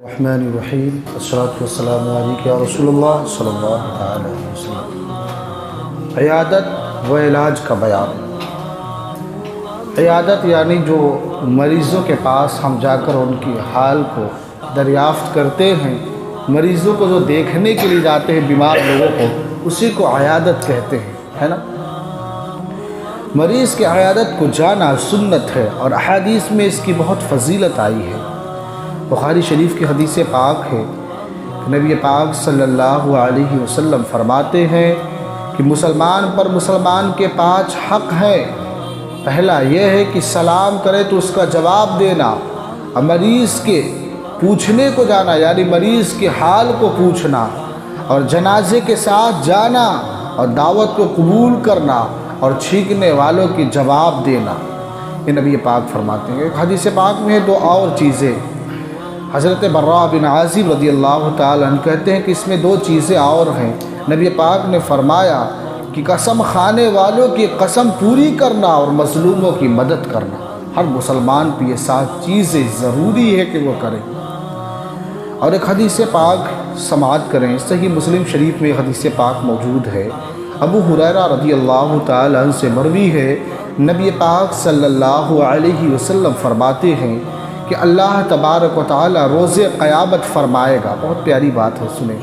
الرحمن الرحیم والصلاة والسلام علیک یا رسول اللہ صلی اللہ علیہ وسلم۔ عیادت و علاج کا بیان۔ عیادت یعنی جو مریضوں کے پاس ہم جا کر ان کی حال کو دریافت کرتے ہیں، مریضوں کو جو دیکھنے کے لیے جاتے ہیں بیمار لوگوں کو، اسی کو عیادت کہتے ہیں، ہے نا۔ مریض کی عیادت کو جانا سنت ہے اور احادیث میں اس کی بہت فضیلت آئی ہے۔ بخاری شریف کی حدیث پاک ہے کہ نبی پاک صلی اللہ علیہ وسلم فرماتے ہیں کہ مسلمان پر مسلمان کے 5 حق ہیں۔ پہلا یہ ہے کہ سلام کرے تو اس کا جواب دینا، اور مریض کے پوچھنے کو جانا یعنی مریض کے حال کو پوچھنا، اور جنازے کے ساتھ جانا اور دعوت کو قبول کرنا، اور چھینکنے والوں کی جواب دینا۔ یہ نبی پاک فرماتے ہیں۔ حدیث پاک میں 2 اور چیزیں۔ حضرت براء بن عازب رضی اللہ تعالیٰ عنہ کہتے ہیں کہ اس میں 2 چیزیں اور ہیں۔ نبی پاک نے فرمایا کہ قسم کھانے والوں کی قسم پوری کرنا اور مظلوموں کی مدد کرنا۔ ہر مسلمان پہ یہ 7 چیزیں ضروری ہے کہ وہ کرے۔ اور ایک حدیث پاک سماعت کریں، صحیح مسلم شریف میں حدیث پاک موجود ہے۔ ابو ہریرہ رضی اللہ تعالیٰ عنہ سے مروی ہے، نبی پاک صلی اللہ علیہ وسلم فرماتے ہیں کہ اللہ تبارک و تعالیٰ روز قیامت فرمائے گا۔ بہت پیاری بات ہے، سنیں۔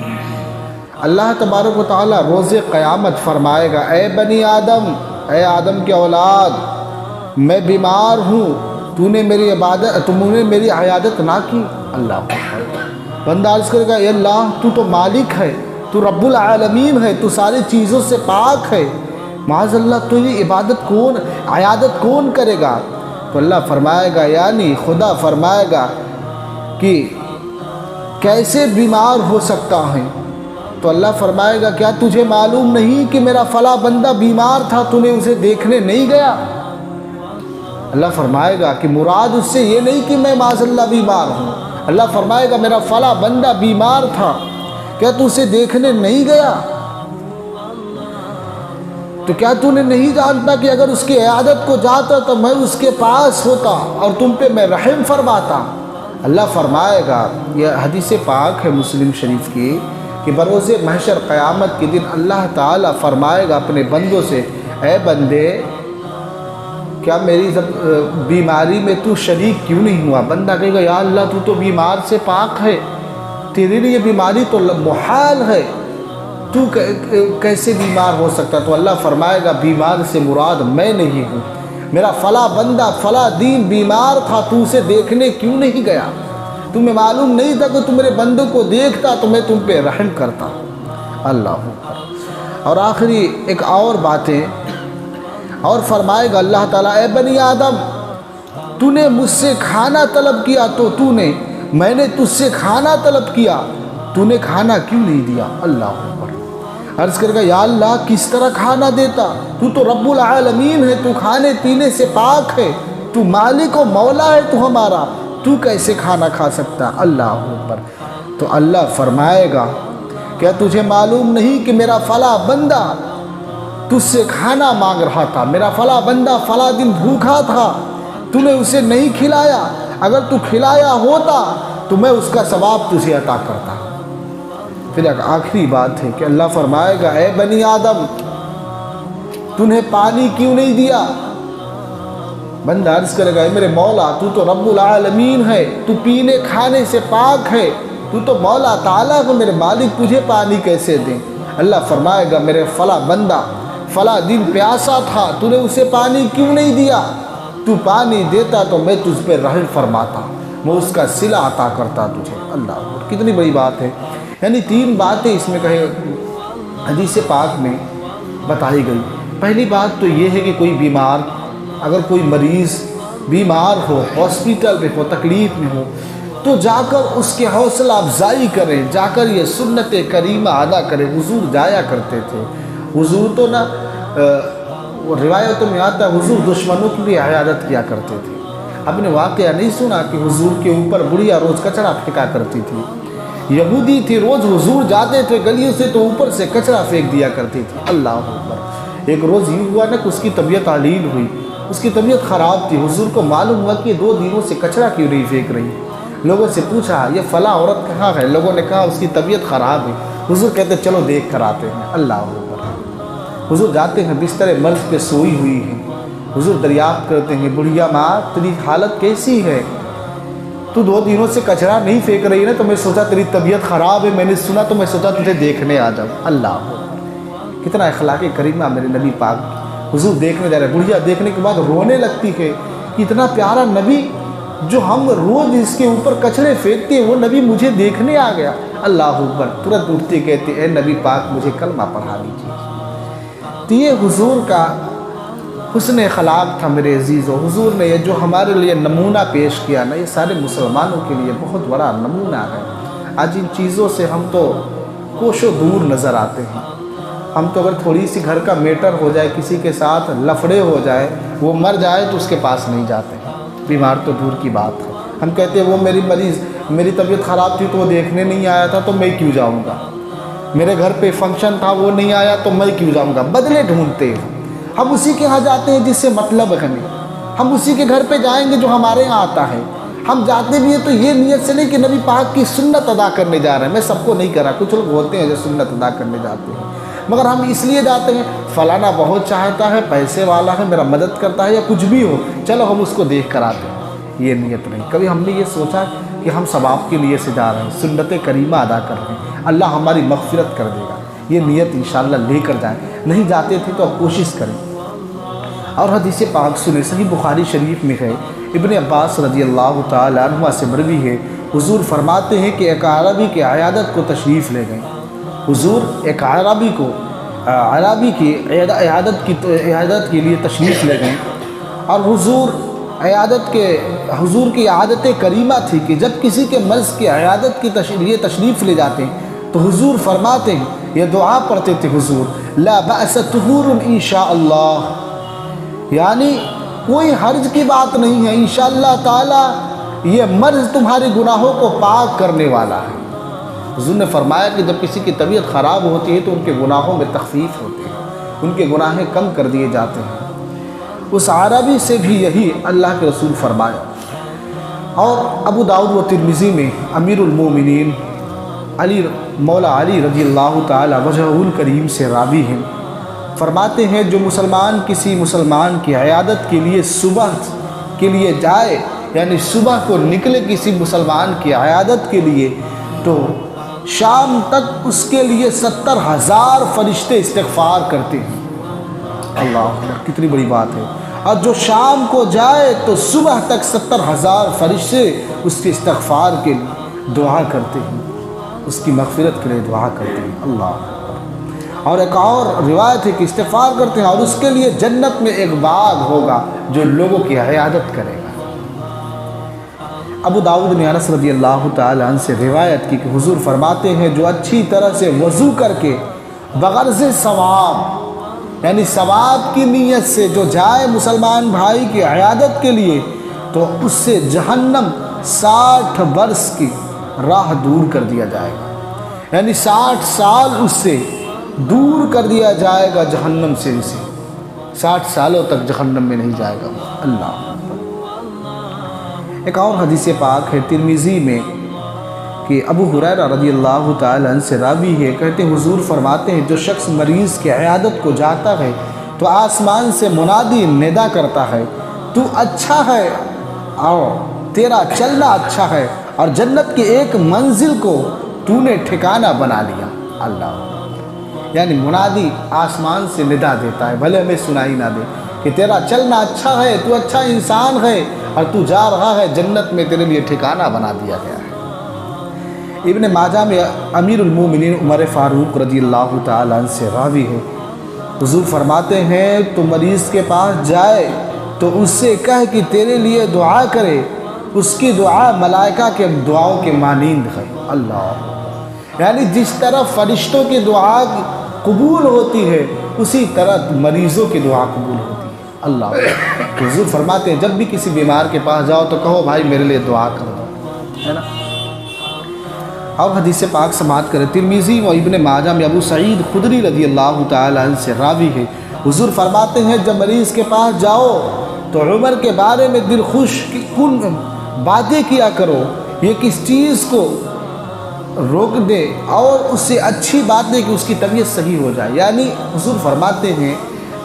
اللہ تبارک و تعالیٰ روز قیامت فرمائے گا، اے بنی آدم، اے آدم کے اولاد، میں بیمار ہوں، تم نے میری عیادت نہ کی۔ اللہ بندہ عرض کرے گا، اے اللہ تو تو مالک ہے، تو رب العالمین ہے، تو ساری چیزوں سے پاک ہے، معاذ اللہ تو یہ عیادت کون کرے گا؟ تو اللہ فرمائے گا، یعنی خدا فرمائے گا کہ کیسے بیمار ہو سکتا ہے؟ تو اللہ فرمائے گا، کیا تجھے معلوم نہیں کہ میرا فلاں بندہ بیمار تھا، تو نے اسے دیکھنے نہیں گیا؟ اللہ فرمائے گا کہ مراد اس سے یہ نہیں کہ میں معاذ اللہ بیمار ہوں۔ اللہ فرمائے گا، میرا فلاں بندہ بیمار تھا، کیا تو اسے دیکھنے نہیں گیا؟ تو کیا تو نے نہیں جانتا کہ اگر اس کی عیادت کو جاتا تو میں اس کے پاس ہوتا اور تم پہ میں رحم فرماتا؟ اللہ فرمائے گا، یہ حدیث پاک ہے مسلم شریف کی، کہ بروز محشر قیامت کے دن اللہ تعالیٰ فرمائے گا اپنے بندوں سے، اے بندے، کیا میری بیماری میں تو شریک کیوں نہیں ہوا؟ بندہ کہے گا، یا اللہ تو بیمار سے پاک ہے، تیرے لیے بیماری تو محال ہے، تو کیسے بیمار ہو سکتا؟ تو اللہ فرمائے گا، بیمار سے مراد میں نہیں ہوں، میرا فلاں بندہ فلاں دین بیمار تھا، تو اسے دیکھنے کیوں نہیں گیا؟ تمہیں معلوم نہیں تھا کہ تم میرے بندوں کو دیکھتا تو میں تم پہ رحم کرتا۔ اللہ اکبر۔ اور آخری ایک اور باتیں اور فرمائے گا اللہ تعالیٰ، اے بنی آدم، تو نے مجھ سے کھانا طلب کیا تو میں نے تجھ سے کھانا طلب کیا، تو نے کھانا کیوں نہیں دیا؟ اللہ اکبر۔ عرض کرے گا، یا اللہ کس طرح کھانا دیتا؟ تو تو رب العالمین ہے، تو کھانے پینے سے پاک ہے، تو مالک و مولا ہے تو ہمارا، تو کیسے کھانا کھا سکتا؟ اللہ اکبر۔ تو اللہ فرمائے گا، کیا تجھے معلوم نہیں کہ میرا فلاں بندہ تجھ سے کھانا مانگ رہا تھا، میرا فلاں بندہ فلاں دن بھوکا تھا، تو نے اسے نہیں کھلایا، اگر تو کھلایا ہوتا تو میں اس کا ثواب تجھے عطا کرتا۔ پھر ایک آخری بات ہے کہ اللہ فرمائے گا، اے بنی آدم، تنہیں پانی کیوں نہیں دیا؟ بندہ عرض کرے گا، اے میرے مولا، تو تو رب العالمین ہے، تو پینے کھانے سے پاک ہے، تو تو مولا تعالیٰ کو، میرے مالک تجھے پانی کیسے دیں؟ اللہ فرمائے گا، میرے فلاں بندہ فلاں دن پیاسا تھا، تو نے اسے پانی کیوں نہیں دیا؟ تو پانی دیتا تو میں تجھ پہ رحم فرماتا، میں اس کا صلہ عطا کرتا تجھے۔ اللہ، کتنی بڑی بات ہے۔ یعنی 3 باتیں اس میں کہے حدیث پاک میں بتائی گئی۔ پہلی بات تو یہ ہے کہ کوئی بیمار، اگر کوئی مریض بیمار ہو، ہاسپیٹل میں ہو، تکلیف میں ہو، تو جا کر اس کے حوصلہ افزائی کریں، جا کر یہ سنت کریمہ ادا کریں۔ حضور جایا کرتے تھے، حضور تو نہ روایتوں میں آتا ہے حضور دشمنوں کی بھی عیادت کیا کرتے تھے۔ آپ نے واقعہ نہیں سنا کہ حضور کے اوپر بڑھیا روز کچرا پھینکا کرتی تھی؟ یہودی تھی، روز حضور جاتے تھے گلیوں سے تو اوپر سے کچرا پھینک دیا کرتی تھی۔ اللہ اکبر۔ ایک روز یہ ہوا نا کہ اس کی طبیعت علیل ہوئی، اس کی طبیعت خراب تھی، حضور کو معلوم ہوا کہ 2 دنوں سے کچرا کیوں نہیں پھینک رہی؟ لوگوں سے پوچھا یہ فلاں عورت کہاں ہے؟ لوگوں نے کہا اس کی طبیعت خراب ہے۔ حضور کہتے چلو دیکھ کر آتے ہیں۔ اللہ اکبر۔ حضور جاتے ہیں، بستر مرض پہ سوئی ہوئی ہے۔ حضور دریافت کرتے ہیں بڑھیا ماں تیری حالت کیسی ہے؟ تو 2 دنوں سے کچرا نہیں پھینک رہی نا، تو میں سوچا تیری طبیعت خراب ہے، میں نے سنا تو میں سوچا تجھے دیکھنے آ جاؤں۔ اللہ کتنا اخلاق کریمہ میرے نبی پاک۔ حضور دیکھنے جا رہے، بڑھیا دیکھنے کے بعد رونے لگتی ہے کہ اتنا پیارا نبی جو ہم روز اس کے اوپر کچرے پھینکتے ہیں، وہ نبی مجھے دیکھنے آ گیا۔ اللہ اکبر۔ ترنت اٹھتے کہتے اے نبی پاک مجھے کلمہ پڑھا دیجیے۔ تو یہ حضور کا حسن اخلاق تھا میرے عزیزو۔ حضور نے یہ جو ہمارے لیے نمونہ پیش کیا نا، یہ سارے مسلمانوں کے لیے بہت بڑا نمونہ ہے۔ آج ان چیزوں سے ہم تو کوشوں دور نظر آتے ہیں۔ ہم تو اگر تھوڑی سی گھر کا میٹر ہو جائے، کسی کے ساتھ لفڑے ہو جائے، وہ مر جائے تو اس کے پاس نہیں جاتے ہیں، بیمار تو دور کی بات ہے۔ ہم کہتے ہیں وہ میری طبیعت خراب تھی تو وہ دیکھنے نہیں آیا تھا تو میں کیوں جاؤں گا، میرے گھر پہ فنکشن تھا وہ نہیں آیا تو میں کیوں جاؤں گا۔ بدلے ڈھونڈتے ہیں ہم، اسی کے ہاں جاتے ہیں جس سے مطلب ہے ہمیں، ہم اسی کے گھر پہ جائیں گے جو ہمارے ہاں آتا ہے۔ ہم جاتے بھی ہیں تو یہ نیت سے نہیں کہ نبی پاک کی سنت ادا کرنے جا رہے ہیں۔ میں سب کو نہیں کرا، کچھ لوگ ہوتے ہیں جو سنت ادا کرنے جاتے ہیں، مگر ہم اس لیے جاتے ہیں فلانا بہت چاہتا ہے، پیسے والا ہے، میرا مدد کرتا ہے، یا کچھ بھی ہو، چلو ہم اس کو دیکھ کر آتے ہیں۔ یہ نیت نہیں۔ کبھی ہم نے یہ سوچا کہ ہم ثواب کے لیے سے جا رہے ہیں، سنت کریمہ ادا کر رہے ہیں، اللہ ہماری مغفرت کر دے گا، یہ نیت انشاءاللہ لے کر جائیں۔ نہیں جاتے تھے تو اب کوشش کریں۔ اور حدیث پاک سنیں، صحیح بخاری شریف میں ہے، ابن عباس رضی اللہ تعالی عنہ سے مروی ہے، حضور فرماتے ہیں کہ ایک عربی کی عیادت کو تشریف لے گئے۔ حضور ایک عربی کی عیادت کے لیے تشریف لے گئے، اور حضور کی عادت کریمہ تھی کہ جب کسی کے مرض کی عیادت کی لیے تشریف لے جاتے ہیں تو حضور فرماتے ہیں، یہ دعا پڑھتے تھے حضور، لا بأس طہور انشاءاللہ، یعنی کوئی حرج کی بات نہیں ہے، انشاءاللہ تعالی یہ مرض تمہارے گناہوں کو پاک کرنے والا ہے۔ حضور نے فرمایا کہ جب کسی کی طبیعت خراب ہوتی ہے تو ان کے گناہوں میں تخفیف ہوتی ہے، ان کے گناہیں کم کر دیے جاتے ہیں۔ اس عربی سے بھی یہی اللہ کے رسول فرمایا۔ اور ابو داؤد و ترمذی میں امیر المومنین مولا علی رضی اللہ تعالی وجہہ الکریم سے راوی ہیں، فرماتے ہیں جو مسلمان کسی مسلمان کی عیادت کے لیے صبح کے لیے جائے، یعنی صبح کو نکلے کسی مسلمان کی عیادت کے لیے، تو شام تک اس کے لیے 70,000 فرشتے استغفار کرتے ہیں۔ اللہ اکبر، کتنی بڑی بات ہے۔ اور جو شام کو جائے تو صبح تک 70,000 فرشتے اس کے استغفار کے لیے دعا کرتے ہیں، اس کی مغفرت کے لیے دعا کرتے ہیں۔ اللہ اکبر۔ اور ایک اور روایت ہے کہ استغفار کرتے ہیں اور اس کے لیے جنت میں ایک باغ ہوگا جو لوگوں کی عیادت کرے گا۔ ابو داؤد نے انس رضی اللہ تعالی عنہ سے روایت کی کہ حضور فرماتے ہیں جو اچھی طرح سے وضو کر کے بغرض ثواب، یعنی ثواب کی نیت سے جو جائے مسلمان بھائی کی عیادت کے لیے، تو اس سے جہنم 60 برس کی راہ دور کر دیا جائے گا، یعنی 60 سال اس سے دور کر دیا جائے گا جہنم سے، اسے 60 سالوں تک جہنم میں نہیں جائے گا۔ اللہ۔ ایک اور حدیث پاک ہے ترمذی میں کہ ابو ہریرہ رضی اللہ تعالی عنہ سے راوی ہے، کہتے ہیں حضور فرماتے ہیں جو شخص مریض کی عیادت کو جاتا ہے تو آسمان سے منادی ندا کرتا ہے، تو اچھا ہے اور تیرا چلنا اچھا ہے، اور جنت کی ایک منزل کو تو نے ٹھکانہ بنا لیا۔ اللہ، یعنی منادی آسمان سے ندا دیتا ہے، بھلے ہمیں سنائی نہ دے، کہ تیرا چلنا اچھا ہے، تو اچھا انسان ہے، اور تو جا رہا ہے جنت میں، تیرے لیے ٹھکانہ بنا دیا گیا ہے۔ ابن ماجہ میں امیر المومنین عمر فاروق رضی اللہ تعالی عنہ سے راوی ہے، حضور فرماتے ہیں تو مریض کے پاس جائے تو اس سے کہہ کہ تیرے لیے دعا کرے، اس کی دعا ملائکہ کے دعاؤں کے مانند ہے۔ اللہ، یعنی جس طرح فرشتوں کی دعا قبول ہوتی ہے اسی طرح مریضوں کی دعا قبول ہوتی ہے۔ اللہ، حضور فرماتے ہیں جب بھی کسی بیمار کے پاس جاؤ تو کہو بھائی میرے لیے دعا کر دو، ہے نا۔ اب حدیث پاک سماعت کریں، ترمذی و ابن ماجہ میں ابو سعید خدری رضی اللہ تعالی عنہ سے راوی ہے، حضور فرماتے ہیں جب مریض کے پاس جاؤ تو عمر کے بارے میں دل خوش کن باتیں کیا کرو، یہ کس چیز کو روک دے اور اس سے اچھی بات ہے کہ اس کی طبیعت صحیح ہو جائے۔ یعنی حضور فرماتے ہیں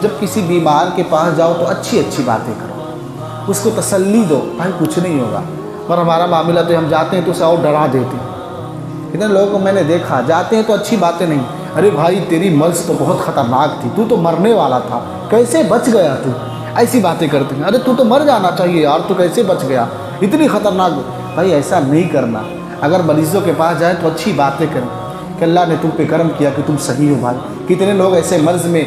جب کسی بیمار کے پاس جاؤ تو اچھی اچھی باتیں کرو، اس کو تسلی دو، بھائی کچھ نہیں ہوگا۔ پر ہمارا معاملہ تو ہم جاتے ہیں تو اسے اور ڈرا دیتے ہیں۔ اتنے لوگوں کو میں نے دیکھا جاتے ہیں تو اچھی باتیں نہیں، ارے بھائی تیری مرض تو بہت خطرناک تھی، تو مرنے والا تھا، کیسے بچ گیا تو؟ ایسی باتیں کرتے ہیں، ارے تو مر جانا چاہیے یار، تو کیسے بچ گیا، اتنی خطرناک۔ بھائی ایسا نہیں کرنا۔ اگر مریضوں کے پاس جائیں تو اچھی باتیں کریں کہ اللہ نے تم پہ کرم کیا کہ تم صحیح ہو۔ بھائی کتنے لوگ ایسے مرض میں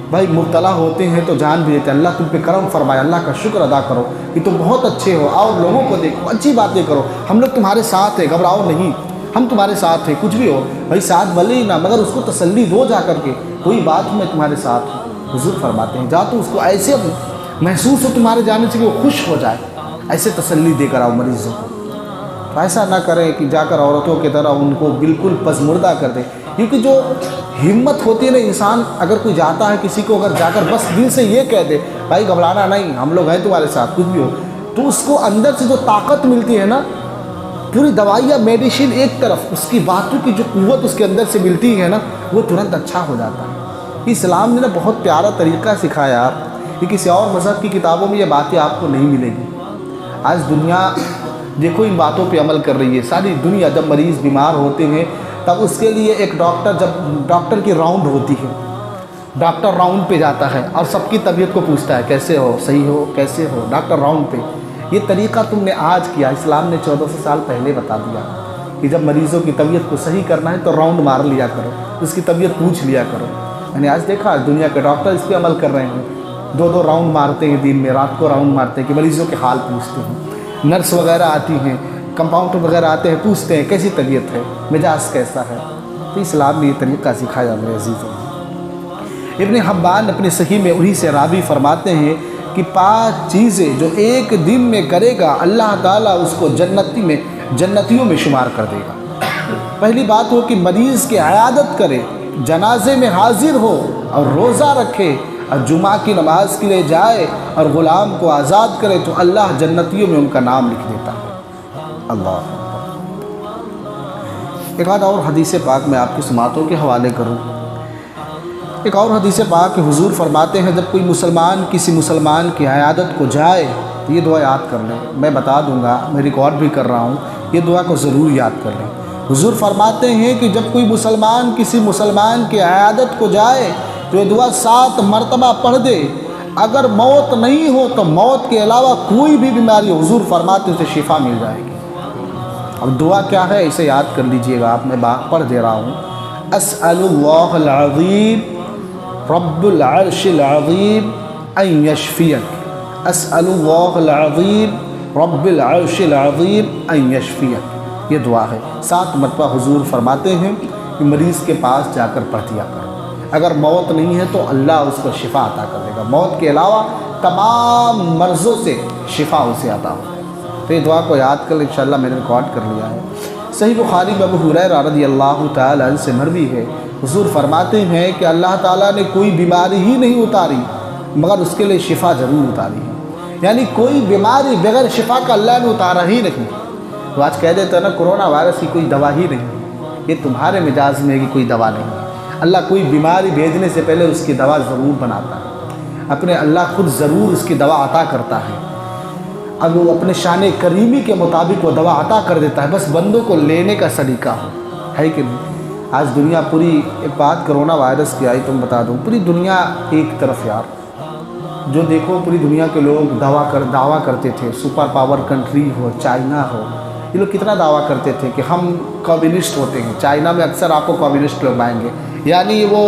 بھائی مبتلا ہوتے ہیں تو جان بھی دیتے ہیں، اللہ تم پہ کرم فرمائے، اللہ کا شکر ادا کرو کہ تم بہت اچھے ہو، آؤ لوگوں کو دیکھو، اچھی باتیں کرو، ہم لوگ تمہارے ساتھ ہیں، گھبراؤ نہیں، ہم تمہارے ساتھ ہیں، کچھ بھی ہو بھائی ساتھ بھلے ہی نہ مگر اس کو تسلی دو جا کر کے، کوئی بات میں تمہارے ساتھ ہوں۔ حضور فرماتے ہیں جا تو اس کو ایسے محسوس ہو تمہارے جانے سے کہ وہ خوش ہو جائے، ایسے تسلی دے کر آؤ مریضوں کو۔ ایسا نہ کریں کہ جا کر عورتوں کی طرح ان کو بالکل پسمردہ کر دیں، کیونکہ جو ہمت ہوتی ہے نا، انسان اگر کوئی جاتا ہے کسی کو اگر جا کر بس دل سے یہ کہہ دے بھائی گھبرانا نہیں، ہم لوگ ہیں تمہارے ساتھ، کچھ بھی ہو، تو اس کو اندر سے جو طاقت ملتی ہے نا، پوری دوائیاں میڈیسن ایک طرف، اس کی باتوں کی جو قوت اس کے اندر سے ملتی ہے نا، وہ ترنت اچھا ہو جاتا ہے۔ اسلام نے نا بہت پیارا طریقہ سکھایا کہ کسی اور مذہب کی کتابوں میں یہ باتیں آپ کو نہیں ملے گی۔ آج دنیا دیکھو ان باتوں پہ عمل کر رہی ہے، ساری دنیا۔ جب مریض بیمار ہوتے ہیں تب اس کے لیے ایک ڈاکٹر، جب ڈاکٹر کی راؤنڈ ہوتی ہے، ڈاکٹر راؤنڈ پہ جاتا ہے اور سب کی طبیعت کو پوچھتا ہے کیسے ہو، صحیح ہو، کیسے ہو، ڈاکٹر راؤنڈ پہ۔ یہ طریقہ تم نے آج کیا، اسلام نے 1400 سال پہلے بتا دیا کہ جب مریضوں کی طبیعت کو صحیح کرنا ہے تو راؤنڈ مار لیا کرو، اس کی طبیعت پوچھ لیا کرو۔ میں نے آج دیکھا دنیا کے ڈاکٹر اس پہ عمل کر رہے ہیں، 2 راؤنڈ مارتے ہیں دن میں، رات کو راؤنڈ مارتے ہیں کہ مریضوں کے حال پوچھتے ہیں۔ نرس وغیرہ آتی ہیں، کمپاؤنڈر وغیرہ آتے ہیں، پوچھتے ہیں کیسی طبیعت ہے، مزاج کیسا ہے۔ تو اسلام نے یہ طریقہ سکھایا میرے عزیزوں۔ ابن حبان اپنے صحیح میں انہی سے راوی فرماتے ہیں کہ 5 چیزیں جو ایک دن میں کرے گا اللہ تعالیٰ اس کو جنتیوں میں شمار کر دے گا۔ پہلی بات ہو کہ مریض کی عیادت کرے، جنازے میں حاضر ہو اور روزہ رکھے اور جمعہ کی نماز کے لیے جائے اور غلام کو آزاد کرے تو اللہ جنتیوں میں ان کا نام لکھ دیتا ہے۔ اللہ ایک آدھ اور حدیث پاک میں آپ کی سماعتوں کے حوالے کروں۔ ایک اور حدیث پاک کہ حضور فرماتے ہیں جب کوئی مسلمان کسی مسلمان کی عیادت کو جائے تو یہ دعا یاد کر لیں، میں بتا دوں گا، میں ریکارڈ بھی کر رہا ہوں، یہ دعا کو ضرور یاد کر لیں۔ حضور فرماتے ہیں کہ جب کوئی مسلمان کسی مسلمان کی عیادت کو جائے تو یہ دعا 7 مرتبہ پڑھ دے، اگر موت نہیں ہو تو موت کے علاوہ کوئی بھی بیماری حضور فرماتے اسے شفا مل جائے گی۔ اب دعا کیا ہے اسے یاد کر لیجئے گا، آپ میں پڑھ دے رہا ہوں۔ اسأل اللہ العظیم رب العرش العظیم ان یشفیک، اسأل اللہ العظیم رب العرش العظیم ان یشفیک، یہ دعا ہے۔ 7 مرتبہ حضور فرماتے ہیں کہ مریض کے پاس جا کر پڑھ دیا کرو، اگر موت نہیں ہے تو اللہ اس کو شفا عطا کر دے گا، موت کے علاوہ تمام مرضوں سے شفا اسے عطا ہو۔ تو یہ دعا کو یاد کر انشاءاللہ میں نے ریکارڈ کر لیا ہے۔ صحیح بخاری میں ابو ہریرہ رضی اللہ تعالی عنہ سے مروی ہے، حضور فرماتے ہیں کہ اللہ تعالیٰ نے کوئی بیماری ہی نہیں اتاری مگر اس کے لیے شفا ضرور اتاری ہے، یعنی کوئی بیماری بغیر شفا کا اللہ نے اتارا ہی نہیں۔ تو آج کہہ دیتے ہیں نا کرونا وائرس کی کوئی دوا ہی نہیں، یہ تمہارے مزاج میں ہے کہ کوئی دوا نہیں ہے۔ اللہ کوئی بیماری بھیجنے سے پہلے اس کی دوا ضرور بناتا ہے، اپنے اللہ خود ضرور اس کی دوا عطا کرتا ہے، اب وہ اپنے شان کریمی کے مطابق وہ دوا عطا کر دیتا ہے، بس بندوں کو لینے کا سلیقہ ہو، ہے کہ نہیں۔ آج دنیا پوری، ایک بات کرونا وائرس کی آئی تم بتا دوں، پوری دنیا ایک طرف یار، جو دیکھو پوری دنیا کے لوگ دعویٰ کرتے تھے، سپر پاور کنٹری ہو، چائنا ہو، یہ لوگ کتنا دعویٰ کرتے تھے کہ ہم کمیونسٹ ہوتے ہیں۔ چائنا میں اکثر آپ کو کمیونسٹ لوگ پائیں گے، یعنی وہ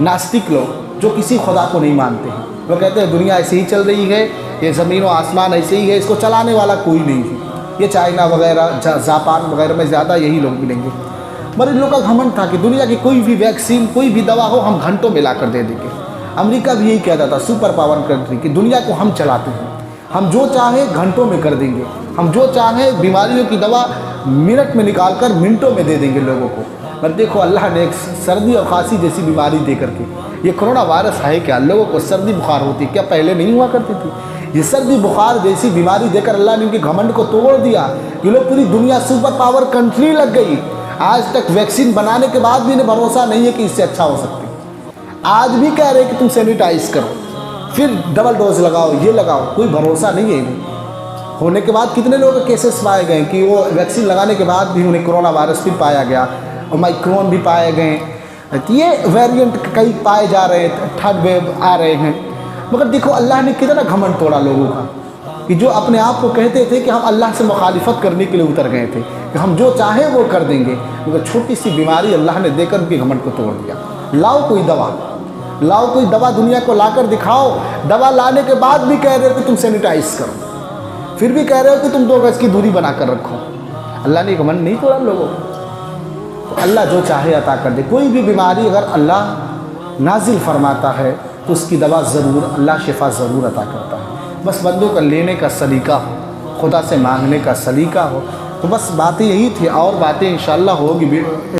ناستک لوگ جو کسی خدا کو نہیں مانتے ہیں، وہ کہتے ہیں دنیا ایسے ہی چل رہی ہے، یہ زمین و آسمان ایسے ہی ہے، اس کو چلانے والا کوئی نہیں ہے۔ یہ چائنا وغیرہ جاپان وغیرہ میں زیادہ یہی لوگ ملیں گے، مگر ان لوگوں کا گھمنڈ تھا کہ دنیا کی کوئی بھی ویکسین، کوئی بھی دوا ہو ہم گھنٹوں میں لا کر دے دیں گے۔ امریکہ بھی یہی کہتا تھا، سپر پاور کنٹری، کہ دنیا کو ہم چلاتے ہیں، ہم جو چاہیں گھنٹوں میں کر دیں گے، ہم جو چاہیں بیماریوں کی دوا منٹ میں نکال کر منٹوں میں دے دیں گے لوگوں کو۔ پر دیکھو اللہ نے ایک سردی اور کھانسی جیسی بیماری دے کر کے، یہ کرونا وائرس ہے کیا، لوگوں کو سردی بخار ہوتی ہے کیا، پہلے نہیں ہوا کرتی تھی؟ یہ سردی بخار جیسی بیماری دے کر اللہ نے ان کے گھمنڈ کو توڑ دیا. یہ لوگ پوری دنیا سپر پاور کنٹری لگ گئی. آج تک ویکسین بنانے کے بعد بھی انہیں بھروسہ نہیں ہے کہ اس سے اچھا ہو سکتی. آج بھی کہہ رہے کہ تم سینیٹائز کرو, پھر ڈبل ڈوز لگاؤ, یہ لگاؤ, کوئی بھروسہ نہیں ہے انہیں. ہونے کے بعد کتنے لوگوں کے کیسز پائے گئے کہ وہ ویکسین لگانے کے بعد بھی انہیں کرونا وائرس بھی پایا گیا, اور مائکرون بھی پائے گئے. یہ ویریئنٹ کئی پائے جا رہے ہیں, تھرڈ ویو آ رہے ہیں. مگر دیکھو اللہ نے کتنا گھمنڈ توڑا لوگوں کا, کہ جو اپنے آپ کو کہتے تھے کہ ہم اللہ سے مخالفت کرنے کے لیے اتر گئے تھے, کہ ہم جو چاہیں وہ کر دیں گے. مگر چھوٹی سی بیماری اللہ نے دے کر ان کے گھمنڈ کو توڑ دیا. لاؤ کوئی دوا, لاؤ کوئی دوا دنیا کو لا کر دکھاؤ. دوا لانے کے بعد بھی کہہ رہے ہو کہ تم سینیٹائز کرو, پھر بھی کہہ رہے ہو کہ تم 2 گز کی دوری بنا کر رکھو. اللہ نے گھمنڈ نہیں توڑا لوگوں کو. اللہ جو چاہے عطا کر دے. کوئی بھی بیماری اگر اللہ نازل فرماتا ہے تو اس کی دوا ضرور, اللہ شفا ضرور عطا کرتا ہے. بس بندوں کا لینے کا سلیقہ ہو, خدا سے مانگنے کا سلیقہ ہو. تو بس باتیں یہی تھی, اور باتیں انشاءاللہ ہوگی.